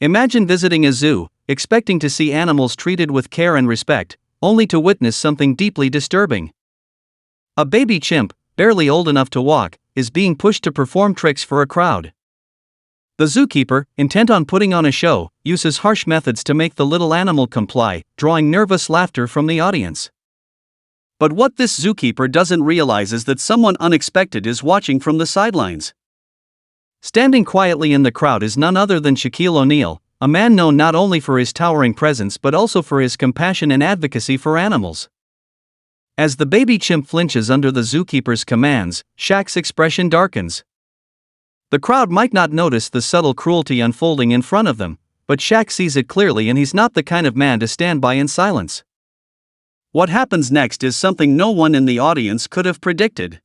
Imagine visiting a zoo, expecting to see animals treated with care and respect, only to witness something deeply disturbing. A baby chimp, barely old enough to walk, is being pushed to perform tricks for a crowd. The zookeeper, intent on putting on a show, uses harsh methods to make the little animal comply, drawing nervous laughter from the audience. But what this zookeeper doesn't realize is that someone unexpected is watching from the sidelines. Standing quietly in the crowd is none other than Shaquille O'Neal, a man known not only for his towering presence but also for his compassion and advocacy for animals. As the baby chimp flinches under the zookeeper's commands, Shaq's expression darkens. The crowd might not notice the subtle cruelty unfolding in front of them, but Shaq sees it clearly, and he's not the kind of man to stand by in silence. What happens next is something no one in the audience could have predicted.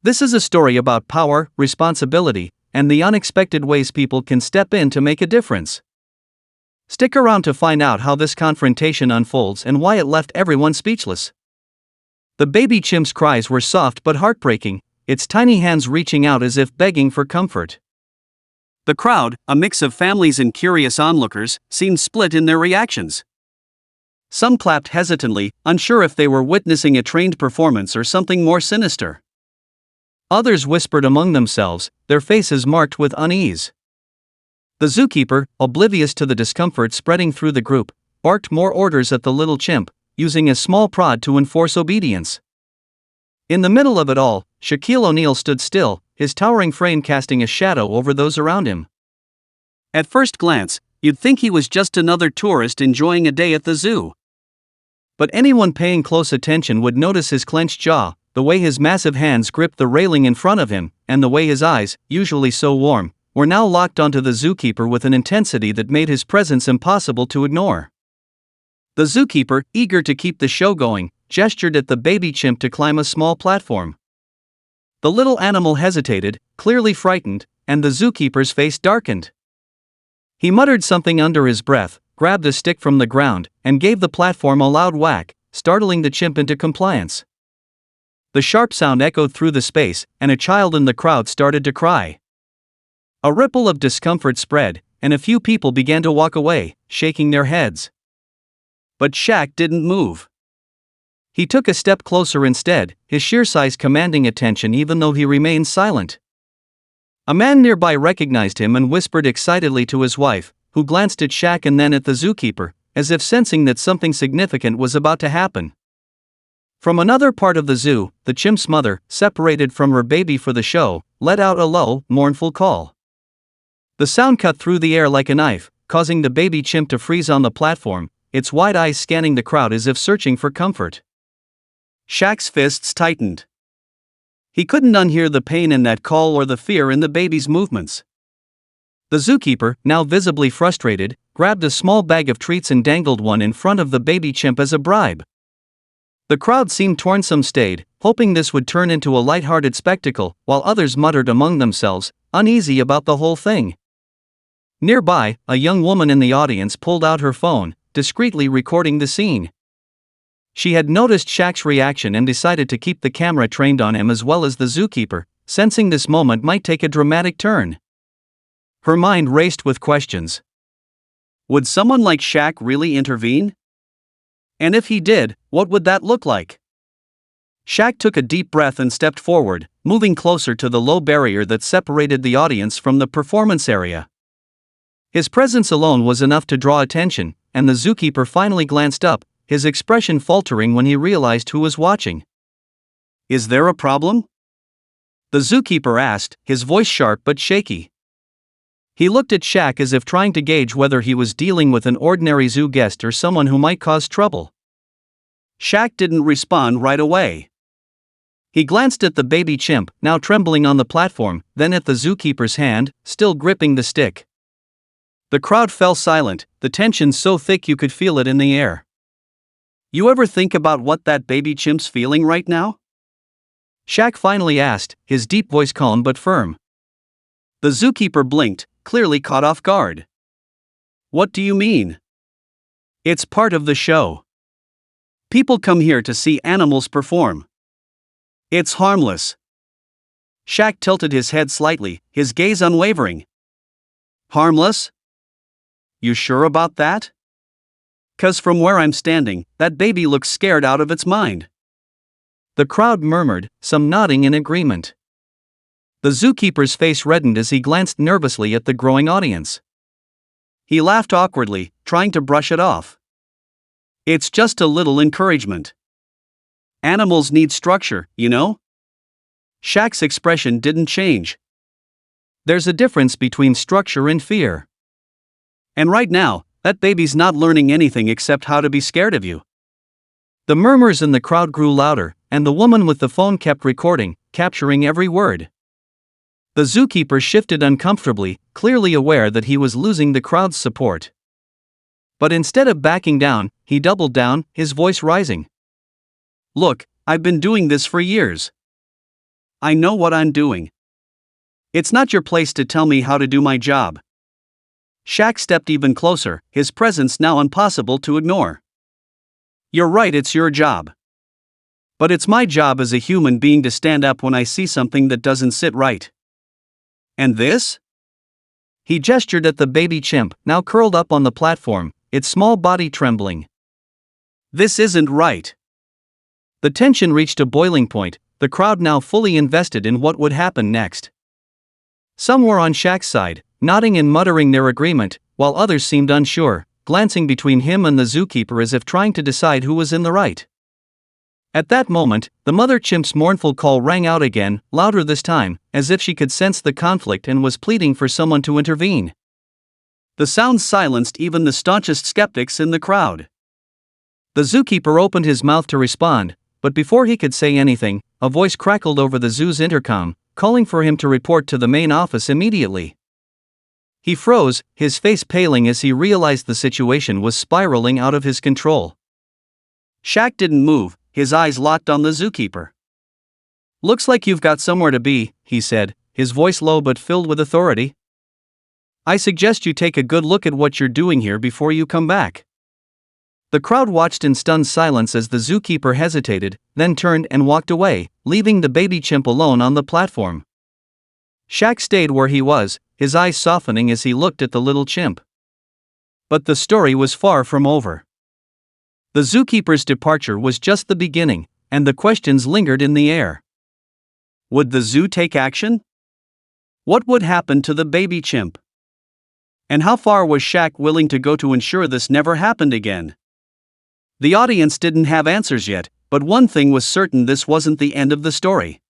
This is a story about power, responsibility, and the unexpected ways people can step in to make a difference. Stick around to find out how this confrontation unfolds and why it left everyone speechless. The baby chimp's cries were soft but heartbreaking, its tiny hands reaching out as if begging for comfort. The crowd, a mix of families and curious onlookers, seemed split in their reactions. Some clapped hesitantly, unsure if they were witnessing a trained performance or something more sinister. Others whispered among themselves, their faces marked with unease. The zookeeper, oblivious to the discomfort spreading through the group, barked more orders at the little chimp, using a small prod to enforce obedience. In the middle of it all, Shaquille O'Neal stood still, his towering frame casting a shadow over those around him. At first glance, you'd think he was just another tourist enjoying a day at the zoo. But anyone paying close attention would notice his clenched jaw, the way his massive hands gripped the railing in front of him, and the way his eyes, usually so warm, were now locked onto the zookeeper with an intensity that made his presence impossible to ignore. The zookeeper, eager to keep the show going, gestured at the baby chimp to climb a small platform. The little animal hesitated, clearly frightened, and the zookeeper's face darkened. He muttered something under his breath, grabbed a stick from the ground, and gave the platform a loud whack, startling the chimp into compliance. The sharp sound echoed through the space, and a child in the crowd started to cry. A ripple of discomfort spread, and a few people began to walk away, shaking their heads. But Shaq didn't move. He took a step closer instead, his sheer size commanding attention even though he remained silent. A man nearby recognized him and whispered excitedly to his wife, who glanced at Shaq and then at the zookeeper, as if sensing that something significant was about to happen. From another part of the zoo, the chimp's mother, separated from her baby for the show, let out a low, mournful call. The sound cut through the air like a knife, causing the baby chimp to freeze on the platform, its wide eyes scanning the crowd as if searching for comfort. Shaq's fists tightened. He couldn't unhear the pain in that call or the fear in the baby's movements. The zookeeper, now visibly frustrated, grabbed a small bag of treats and dangled one in front of the baby chimp as a bribe. The crowd seemed torn. Some stayed, hoping this would turn into a light-hearted spectacle, while others muttered among themselves, uneasy about the whole thing. Nearby, a young woman in the audience pulled out her phone, discreetly recording the scene. She had noticed Shaq's reaction and decided to keep the camera trained on him as well as the zookeeper, sensing this moment might take a dramatic turn. Her mind raced with questions. Would someone like Shaq really intervene? And if he did, what would that look like? Shaq took a deep breath and stepped forward, moving closer to the low barrier that separated the audience from the performance area. His presence alone was enough to draw attention, and the zookeeper finally glanced up, his expression faltering when he realized who was watching. Is there a problem? The zookeeper asked, his voice sharp but shaky. He looked at Shaq as if trying to gauge whether he was dealing with an ordinary zoo guest or someone who might cause trouble. Shaq didn't respond right away. He glanced at the baby chimp, now trembling on the platform, then at the zookeeper's hand, still gripping the stick. The crowd fell silent, the tension so thick you could feel it in the air. You ever think about what that baby chimp's feeling right now? Shaq finally asked, his deep voice calm but firm. The zookeeper blinked, clearly caught off guard. What do you mean? It's part of the show. People come here to see animals perform. It's harmless. Shaq tilted his head slightly, his gaze unwavering. Harmless? You sure about that? 'Cause from where I'm standing, that baby looks scared out of its mind. The crowd murmured, some nodding in agreement. The zookeeper's face reddened as he glanced nervously at the growing audience. He laughed awkwardly, trying to brush it off. It's just a little encouragement. Animals need structure, you know? Shaq's expression didn't change. There's a difference between structure and fear. And right now, that baby's not learning anything except how to be scared of you. The murmurs in the crowd grew louder, and the woman with the phone kept recording, capturing every word. The zookeeper shifted uncomfortably, clearly aware that he was losing the crowd's support. But instead of backing down, he doubled down, his voice rising. Look, I've been doing this for years. I know what I'm doing. It's not your place to tell me how to do my job. Shaq stepped even closer, his presence now impossible to ignore. You're right, it's your job. But it's my job as a human being to stand up when I see something that doesn't sit right. And this? He gestured at the baby chimp, now curled up on the platform, its small body trembling. This isn't right. The tension reached a boiling point, the crowd now fully invested in what would happen next. Some were on Shaq's side, nodding and muttering their agreement, while others seemed unsure, glancing between him and the zookeeper as if trying to decide who was in the right. At that moment, the mother chimp's mournful call rang out again, louder this time, as if she could sense the conflict and was pleading for someone to intervene. The sound silenced even the staunchest skeptics in the crowd. The zookeeper opened his mouth to respond, but before he could say anything, a voice crackled over the zoo's intercom, calling for him to report to the main office immediately. He froze, his face paling as he realized the situation was spiraling out of his control. Shaq didn't move, his eyes locked on the zookeeper. Looks like you've got somewhere to be, he said, his voice low but filled with authority. I suggest you take a good look at what you're doing here before you come back. The crowd watched in stunned silence as the zookeeper hesitated, then turned and walked away, leaving the baby chimp alone on the platform. Shaq stayed where he was, his eyes softening as he looked at the little chimp. But the story was far from over. The zookeeper's departure was just the beginning, and the questions lingered in the air. Would the zoo take action? What would happen to the baby chimp? And how far was Shaq willing to go to ensure this never happened again? The audience didn't have answers yet, but one thing was certain: this wasn't the end of the story.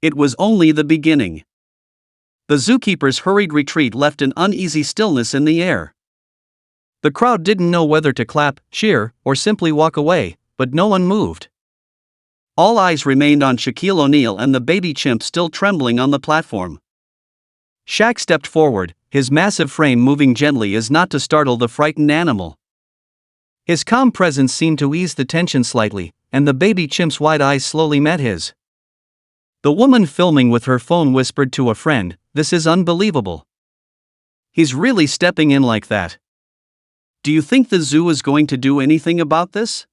It was only the beginning. The zookeeper's hurried retreat left an uneasy stillness in the air. The crowd didn't know whether to clap, cheer, or simply walk away, but no one moved. All eyes remained on Shaquille O'Neal and the baby chimp still trembling on the platform. Shaq stepped forward, his massive frame moving gently as not to startle the frightened animal. His calm presence seemed to ease the tension slightly, and the baby chimp's wide eyes slowly met his. The woman filming with her phone whispered to a friend, "This is unbelievable. He's really stepping in like that. Do you think the zoo is going to do anything about this?"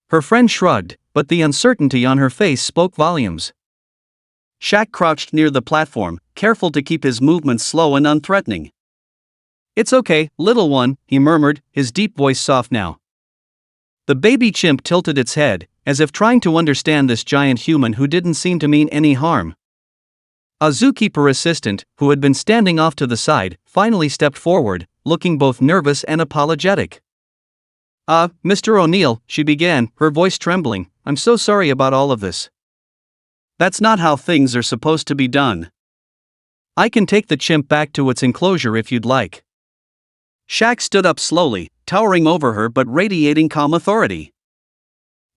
Her friend shrugged, but the uncertainty on her face spoke volumes. Shaq crouched near the platform, careful to keep his movements slow and unthreatening. "It's okay, little one," he murmured, his deep voice soft now. The baby chimp tilted its head, as if trying to understand this giant human who didn't seem to mean any harm. A zookeeper assistant, who had been standing off to the side, finally stepped forward, looking both nervous and apologetic. Mr. O'Neal," she began, her voice trembling, "I'm so sorry about all of this. That's not how things are supposed to be done. I can take the chimp back to its enclosure if you'd like." Shaq stood up slowly, towering over her but radiating calm authority.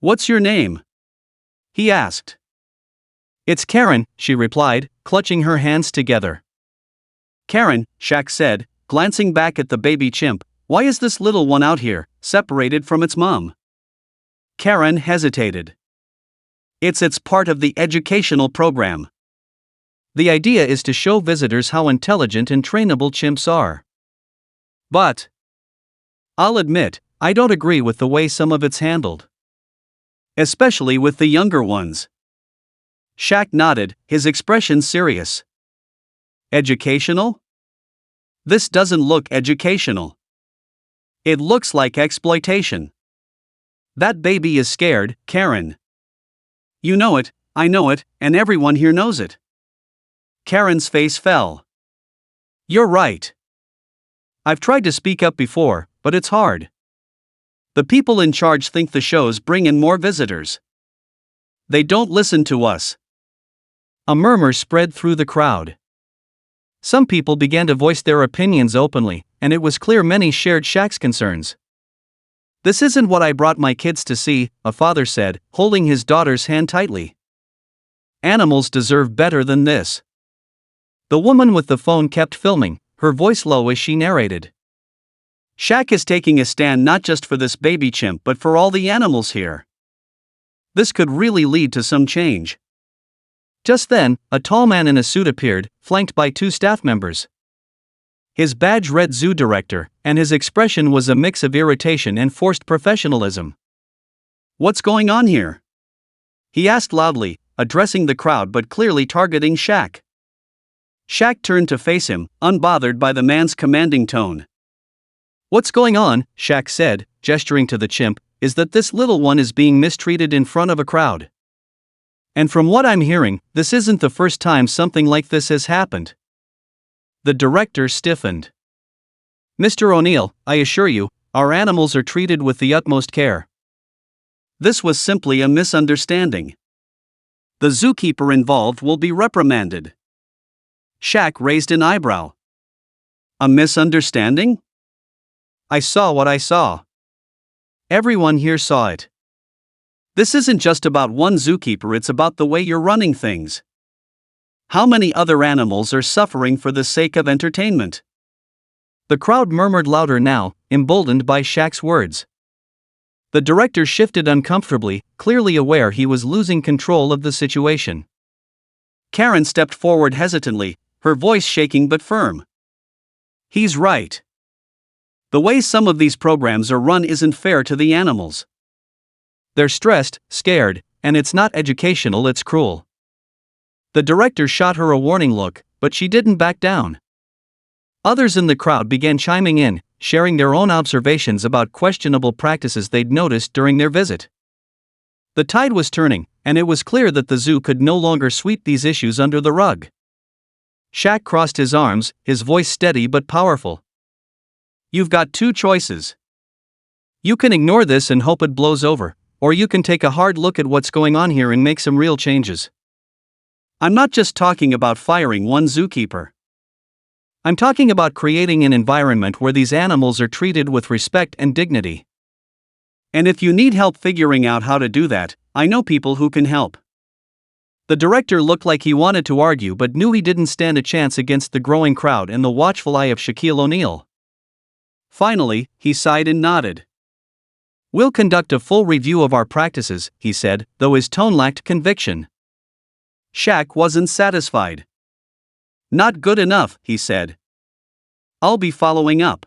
"What's your name?" he asked. "It's Karen," she replied, clutching her hands together. "Karen," Shaq said, glancing back at the baby chimp, "why is this little one out here, separated from its mom?" Karen hesitated. It's part of the educational program. The idea is to show visitors how intelligent and trainable chimps are. But I'll admit, I don't agree with the way some of it's handled. Especially with the younger ones." Shaq nodded, his expression serious. "Educational? This doesn't look educational. It looks like exploitation. That baby is scared, Karen. You know it, I know it, and everyone here knows it. Karen's face fell. You're right. I've tried to speak up before, but it's hard. The people in charge think the shows bring in more visitors. They don't listen to us. A murmur spread through the crowd. Some people began to voice their opinions openly, and it was clear many shared Shaq's concerns. This isn't what I brought my kids to see, a father said, holding his daughter's hand tightly. Animals deserve better than this. The woman with the phone kept filming, her voice low as she narrated. Shaq is taking a stand not just for this baby chimp but for all the animals here. This could really lead to some change. Just then, a tall man in a suit appeared, flanked by 2 staff members. His badge read Zoo Director, and his expression was a mix of irritation and forced professionalism. What's going on here? He asked loudly, addressing the crowd but clearly targeting Shaq. Shaq turned to face him, unbothered by the man's commanding tone. What's going on, Shaq said, gesturing to the chimp, is that this little one is being mistreated in front of a crowd. And from what I'm hearing, this isn't the first time something like this has happened. The director stiffened. Mr. O'Neill, I assure you, our animals are treated with the utmost care. This was simply a misunderstanding. The zookeeper involved will be reprimanded. Shaq raised an eyebrow. A misunderstanding? I saw what I saw. Everyone here saw it. This isn't just about one zookeeper, it's about the way you're running things. How many other animals are suffering for the sake of entertainment? The crowd murmured louder now, emboldened by Shaq's words. The director shifted uncomfortably, clearly aware he was losing control of the situation. Karen stepped forward hesitantly, her voice shaking but firm. He's right. The way some of these programs are run isn't fair to the animals. They're stressed, scared, and it's not educational, it's cruel. The director shot her a warning look, but she didn't back down. Others in the crowd began chiming in, sharing their own observations about questionable practices they'd noticed during their visit. The tide was turning, and it was clear that the zoo could no longer sweep these issues under the rug. Shaq crossed his arms, his voice steady but powerful. You've got 2 choices. You can ignore this and hope it blows over, or you can take a hard look at what's going on here and make some real changes. I'm not just talking about firing one zookeeper. I'm talking about creating an environment where these animals are treated with respect and dignity. And if you need help figuring out how to do that, I know people who can help. The director looked like he wanted to argue but knew he didn't stand a chance against the growing crowd and the watchful eye of Shaquille O'Neal. Finally, he sighed and nodded. We'll conduct a full review of our practices, he said, though his tone lacked conviction. Shaq wasn't satisfied. Not good enough, he said. I'll be following up.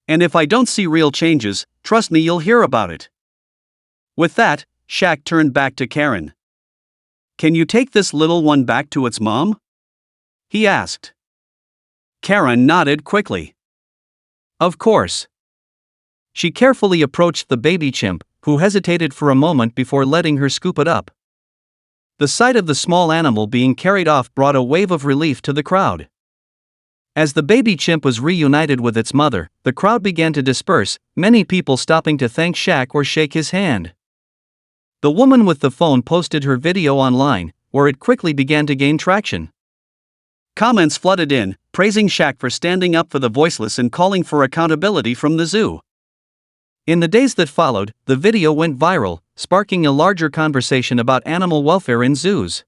And if I don't see real changes, trust me, you'll hear about it. With that, Shaq turned back to Karen. Can you take this little one back to its mom? He asked. Karen nodded quickly. Of course. She carefully approached the baby chimp, who hesitated for a moment before letting her scoop it up. The sight of the small animal being carried off brought a wave of relief to the crowd. As the baby chimp was reunited with its mother, the crowd began to disperse, many people stopping to thank Shaq or shake his hand. The woman with the phone posted her video online, where it quickly began to gain traction. Comments flooded in, praising Shaq for standing up for the voiceless and calling for accountability from the zoo. In the days that followed, the video went viral, sparking a larger conversation about animal welfare in zoos.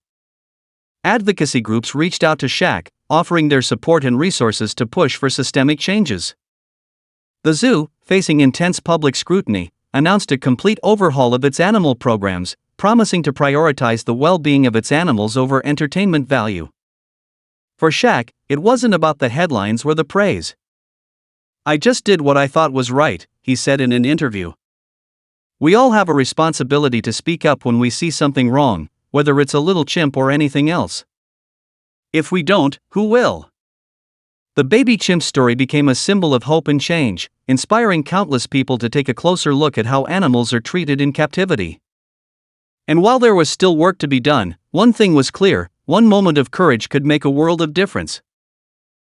Advocacy groups reached out to Shaq, offering their support and resources to push for systemic changes. The zoo, facing intense public scrutiny, announced a complete overhaul of its animal programs, promising to prioritize the well-being of its animals over entertainment value. For Shaq, it wasn't about the headlines or the praise. I just did what I thought was right, he said in an interview. We all have a responsibility to speak up when we see something wrong, whether it's a little chimp or anything else. If we don't, who will? The Baby Chimp story became a symbol of hope and change, inspiring countless people to take a closer look at how animals are treated in captivity. And while there was still work to be done, one thing was clear: one moment of courage could make a world of difference.